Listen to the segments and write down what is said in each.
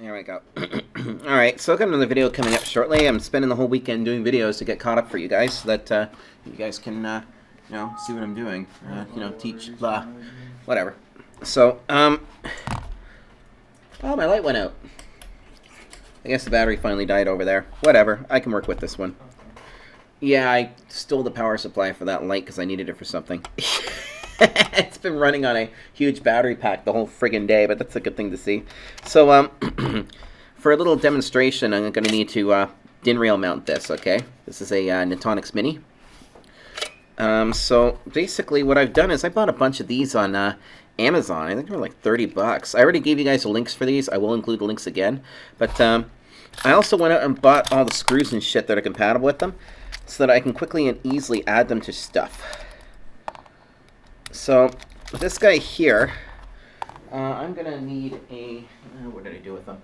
There we go. Alright, so I've got another video coming up shortly. I'm spending the whole weekend doing videos to get caught up for you guys, so that you guys can, you know, see what I'm doing. You know, teach, blah, whatever. So, oh, my light went out. I guess the battery finally died over there. Whatever, I can work with this one. Yeah, I stole the power supply for that light because I needed it for something. It's been running on a huge battery pack the whole friggin' day, but that's a good thing to see. So, for a little demonstration, I'm going to need to DIN rail mount this, okay? This is a Netonix Mini. So, basically what I've done is I bought a bunch of these on Amazon. I think they were like 30 bucks. I already gave you guys the links for these. I will include the links again. But I also went out and bought all the screws and shit that are compatible with them so that I can quickly and easily add them to stuff. So, with this guy here, I'm going to need a... what did I do with them?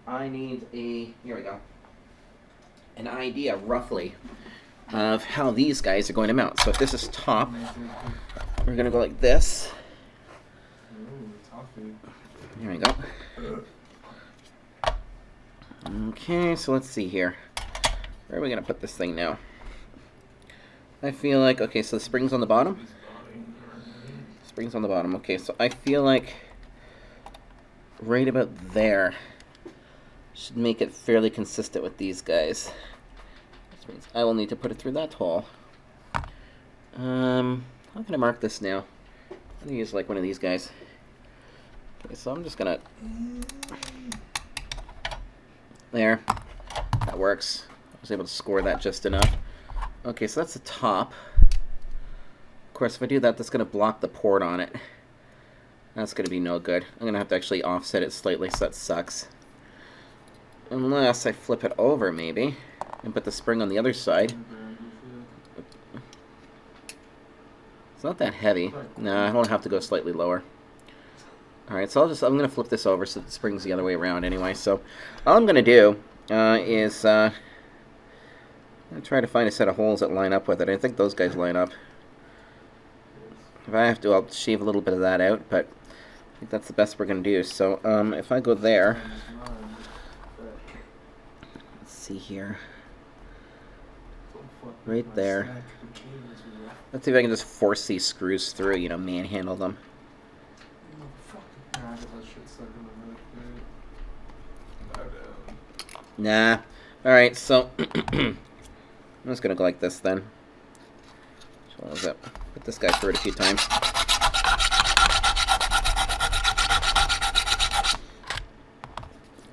I need a... Here we go. An idea, roughly, of how these guys are going to mount. So if this is top, we're going to go like this. Here we go. Okay, so let's see here. Where are we going to put this thing now? I feel like... Okay, so the spring's on the bottom. Springs on the bottom. Okay, so I feel like right about there should make it fairly consistent with these guys. Which means I will need to put it through that hole. How can I mark this now? I'm going to use like one of these guys. Okay, so I'm just going to... There. That works. I was able to score that just enough. Okay, so that's the top. Of course, if I do that, that's going to block the port on it. That's going to be no good. I'm going to have to actually offset it slightly, so that sucks. Unless I flip it over, maybe, and put the spring on the other side. It's not that heavy. No, I don't have to go slightly lower. Alright, so I'm going to flip this over so the spring's the other way around anyway. So all I'm going to do is I'm going to try to find a set of holes that line up with it. I think those guys line up. If I have to, I'll shave a little bit of that out, but I think that's the best we're going to do. So, if I go there, let's see here, right there. Let's see if I can just force these screws through, you know, manhandle them. Nah. Alright, so, I'm just going to go like this then. What was it? Put this guy through it a few times.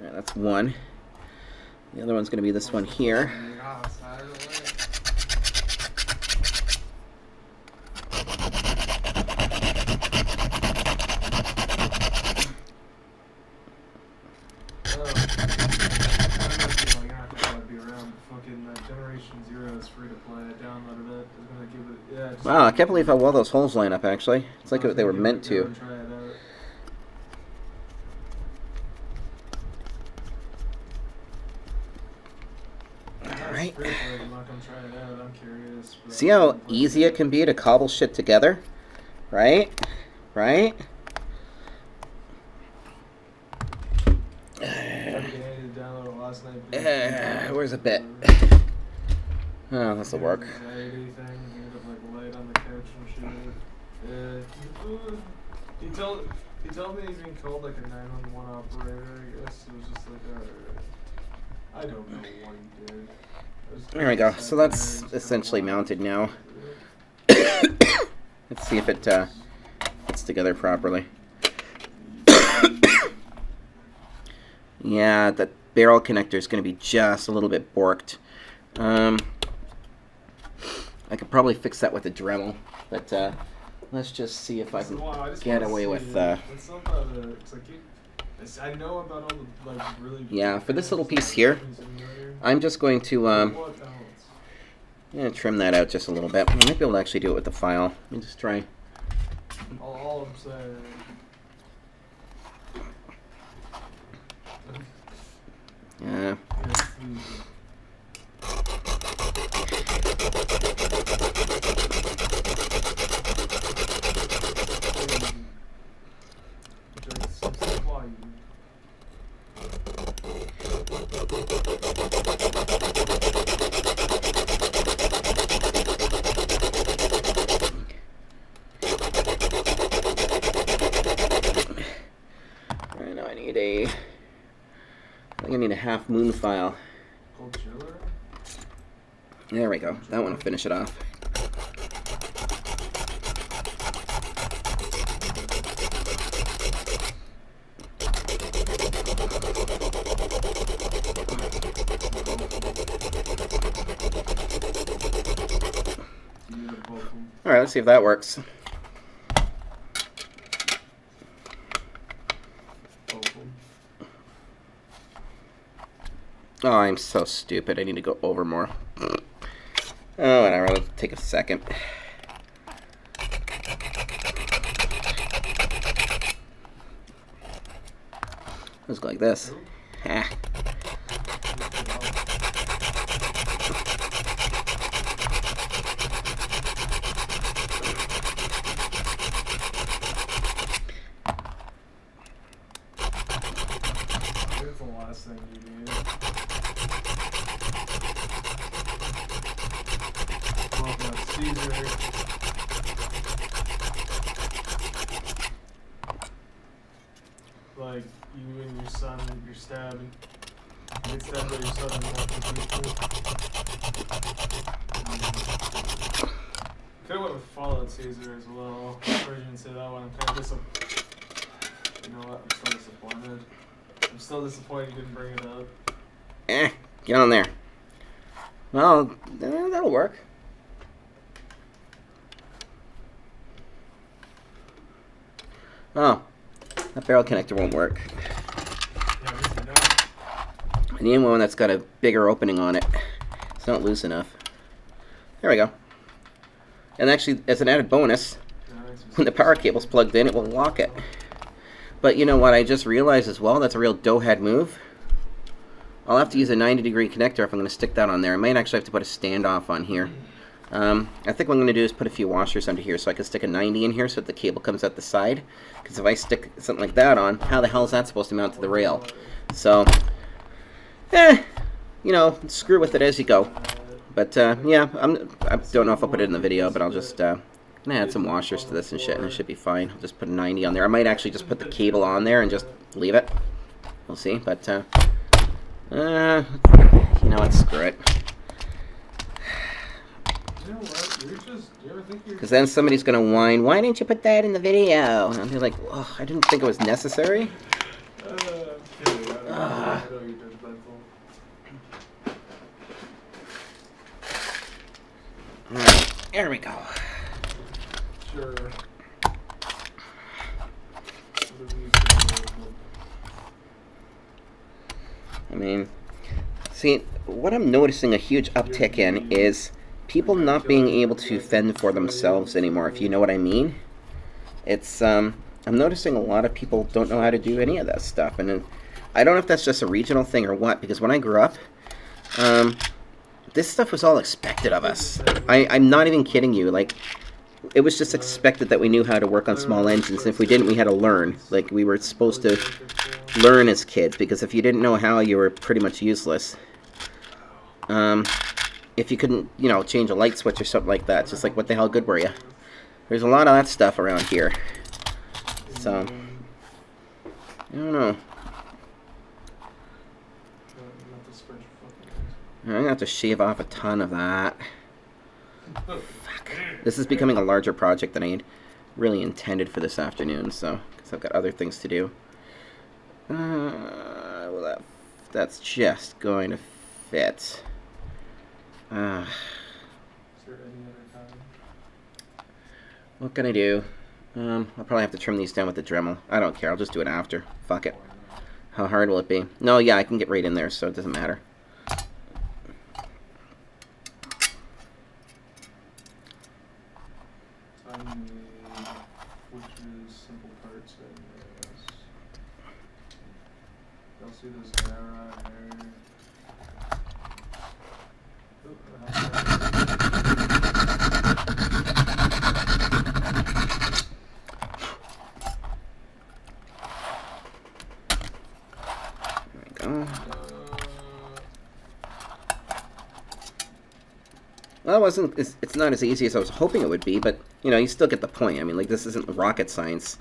Alright, that's one. The other one's going to be this one here. Wow, I can't believe how well those holes line up, actually. It's like they were meant to. Alright. See how easy it can be to cobble shit together? Right? Right? Where's a bit? Oh, this'll work. He told me he's being called like a 911 operator, I guess. It was just like, I don't know what he did. There we go. So that's essentially mounted now. Let's see if it fits together properly. Yeah, that barrel connector is going to be just a little bit borked. I could probably fix that with a Dremel, but let's just see if I can get away with. I know about all the like really. Yeah, for this little piece here, I'm just going to I'm gonna trim that out just a little bit. I might be able to actually do it with the file. Let me just try. All I'm saying. Yeah. need a. I think I need a half moon file. Gold chiller? There we go. That one will finish it off. Alright, let's see if that works. Oh, I'm so stupid. I need to go over more. Oh, whatever. Let's take a second. Let's go like this. Ah. Here's the last thing you need. Caesar. Like you and your son, you're stabbing. You get stabbed by your son and multiple people. Could have went with Fallout Caesar as well. I'm sorry you didn't say that one. I'm kind of disappointed. You know what? I'm still disappointed. I'm still disappointed you didn't bring it up. Get on there. Well, that'll work. Oh, that barrel connector won't work. Yeah, this is not. I need one that's got a bigger opening on it. It's not loose enough. There we go. And actually, as an added bonus, when the power cable's plugged in, it will lock it. But you know what I just realized as well? That's a real doughhead move. I'll have to use a 90-degree connector if I'm going to stick that on there. I might actually have to put a standoff on here. I think what I'm going to do is put a few washers under here so I can stick a 90 in here so that the cable comes out the side. Because if I stick something like that on, how the hell is that supposed to mount to the rail? So, you know, screw with it as you go. But, yeah, I don't know if I'll put it in the video, but I'll just gonna add some washers to this and shit, and it should be fine. I'll just put a 90 on there. I might actually just put the cable on there and just leave it. We'll see, but, you know what, screw it. You know what? Do you ever think you're... Because then somebody's going to whine, why didn't you put that in the video? And I'll be like, oh, I didn't think it was necessary. I know you're judgmental. Alright, there we go. Sure. I mean, see, what I'm noticing a huge uptick in is people not being able to fend for themselves anymore, if you know what I mean. It's, I'm noticing a lot of people don't know how to do any of that stuff, and I don't know if that's just a regional thing or what, because when I grew up, this stuff was all expected of us. I'm not even kidding you, like, it was just expected that we knew how to work on small engines, and if we didn't, we had to learn. Like, we were supposed to learn as kids, because if you didn't know how, you were pretty much useless. If you couldn't, you know, change a light switch or something like that, it's just like, what the hell good were you? There's a lot of that stuff around here. So, I don't know. I'm going to have to shave off a ton of that. Fuck. This is becoming a larger project than I had really intended for this afternoon, so, because I've got other things to do. Well, that's just going to fit. What can I do? I'll probably have to trim these down with the Dremel. I don't care. I'll just do it after. Fuck it. How hard will it be? No, yeah, I can get right in there, so it doesn't matter. Simple parts, I'll see this guy right here. Well, it's not as easy as I was hoping it would be, but, you know, you still get the point. I mean, like, this isn't rocket science.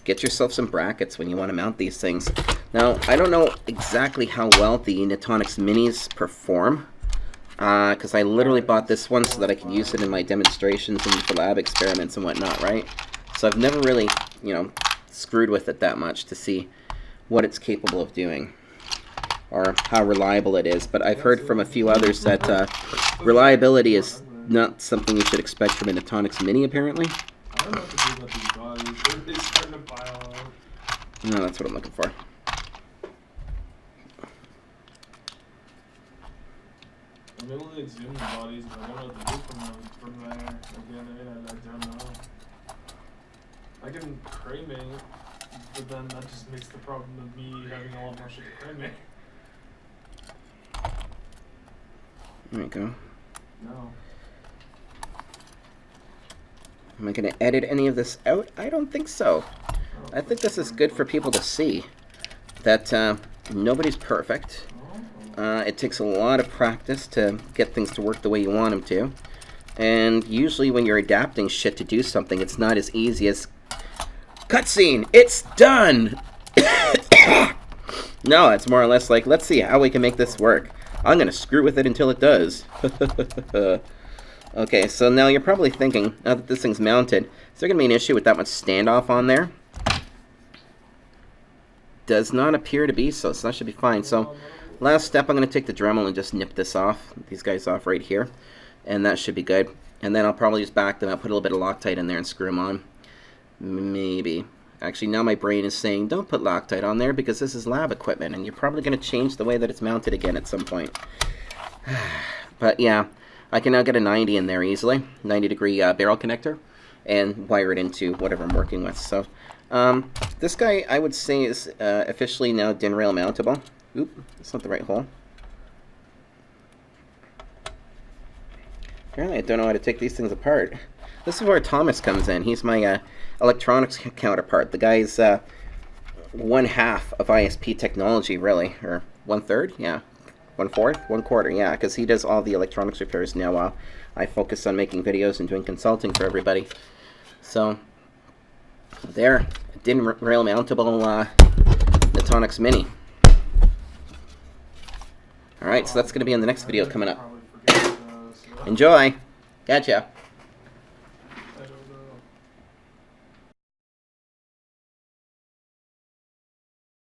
get yourself some brackets when you want to mount these things. Now, I don't know exactly how well the Netonix Minis perform, because I literally bought this one so that I could use it in my demonstrations and for lab experiments and whatnot, right? So I've never really, you know, screwed with it that much to see what it's capable of doing or how reliable it is. But I've heard from a few others that reliability is not something you should expect from a Netonix Mini, apparently. I don't know what to do about these bodies. They're starting to pile up. No, that's what I'm looking for. I'm able to exhume the bodies, but I don't know what to do from there. Again, I don't know. I can crane it, but then that just makes the problem of me having a lot more shit to crane it. There we go. No. Am I going to edit any of this out? I don't think so. I think this is good for people to see that nobody's perfect. It takes a lot of practice to get things to work the way you want them to. And usually when you're adapting shit to do something, it's not as easy as cutscene, it's done! No, it's more or less like, let's see how we can make this work. I'm going to screw with it until it does. Okay, so now you're probably thinking, now that this thing's mounted, is there going to be an issue with that much standoff on there? Does not appear to be so that should be fine. So, last step, I'm going to take the Dremel and just nip this off, these guys off right here, and that should be good. And then I'll probably just back them up, put a little bit of Loctite in there and screw them on. Maybe. Actually, now my brain is saying, don't put Loctite on there because this is lab equipment, and you're probably going to change the way that it's mounted again at some point. But yeah, I can now get a 90 in there easily, 90-degree barrel connector, and wire it into whatever I'm working with. So this guy, I would say, is officially now DIN rail mountable. Oop, that's not the right hole. Apparently I don't know how to take these things apart. This is where Thomas comes in. He's my electronics counterpart. The guy's 1/2 of ISP technology, really. Or 1/3? Yeah. 1/4? 1/4, yeah. Because he does all the electronics repairs now while I focus on making videos and doing consulting for everybody. So, there. DIN rail mountable Netonix Mini. Alright, so that's going to be in the next video coming up. Enjoy! Gotcha!